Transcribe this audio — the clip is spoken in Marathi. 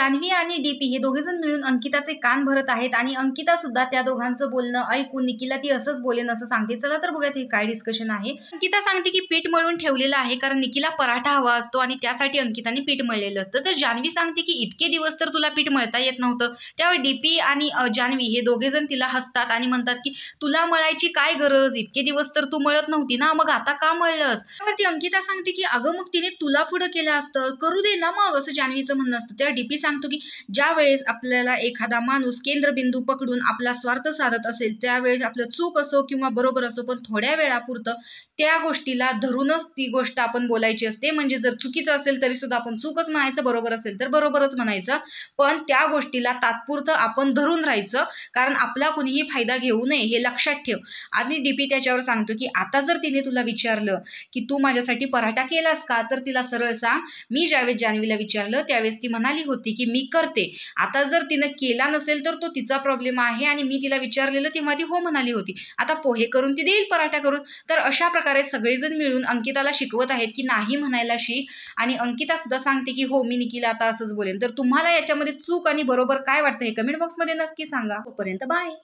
जान्हवी आणि डीपी हे दोघेजण मिळून अंकिताचे कान भरत आहेत आणि अंकिता सुद्धा त्या दोघांचं बोलणं ऐकून निकीला ती असंच बोलेन असं सांगते। चला तर बघूयात हे काय डिस्कशन आहे। अंकिता सांगते की पीठ मळून ठेवलेलं आहे कारण निकीला पराठा हवा असतो आणि त्यासाठी अंकिताने पीठ मळलेलं असतं। तर जान्हवी सांगते की इतके दिवस तर तुला पीठ मळता येत नव्हतं। त्यावेळी डीपी आणि जान्हवी हे दोघेजण तिला हसतात आणि म्हणतात की तुला मळायची काय गरज, इतके दिवस तर तू मळत नव्हती ना, मग आता का मळलंस। त्यावरती अंकिता सांगते की अगं मग तिने तुला पुढे केलं असतं, करू दे ना मग, असं जान्हवीचं म्हणणं असतं। तेव्हा डीपी सांगतो की ज्या वेळेस आपल्याला एखादा माणूस केंद्रबिंदू पकडून आपला स्वार्थ साधत असेल त्यावेळेस आपलं चूक असो किंवा बरोबर असो पण थोड्या वेळापुरतं त्या गोष्टीला धरूनच ती गोष्ट आपण बोलायची असते। म्हणजे जर चुकीचं असेल तरी सुद्धा आपण चूकच म्हणायचं, बरोबर असेल तर बरोबरच म्हणायचं, पण त्या गोष्टीला तात्पुरतं आपण धरून राहायचं कारण आपला कुणीही फायदा घेऊ नये हे लक्षात ठेव। आणि डीपी त्याच्यावर सांगतो की आता जर तिने तुला विचारलं की तू माझ्यासाठी पराठा केलास का, तर तिला सरळ सांग मी ज्यावेळेस जान्हवीला विचारलं त्यावेळेस ती म्हणाली होती की मी करते। आता जर तिने केला नसेल तर तो तिचा प्रॉब्लेम आहे आणि मी तिला विचारलेलं तेव्हा ती हो म्हणाली होती, आता पोहे करून ती देईल पराठा करून। तर अशा प्रकारे सगळेजण मिळून अंकिताला शिकवत आहेत की नाही म्हणायला शिक आणि अंकिता सुद्धा सांगते की हो मी निकीला आता असंच बोलेन। तर तुम्हाला याच्यामध्ये चूक आणि बरोबर काय वाटतं हे कमेंट बॉक्समध्ये नक्की सांगा। तोपर्यंत बाय।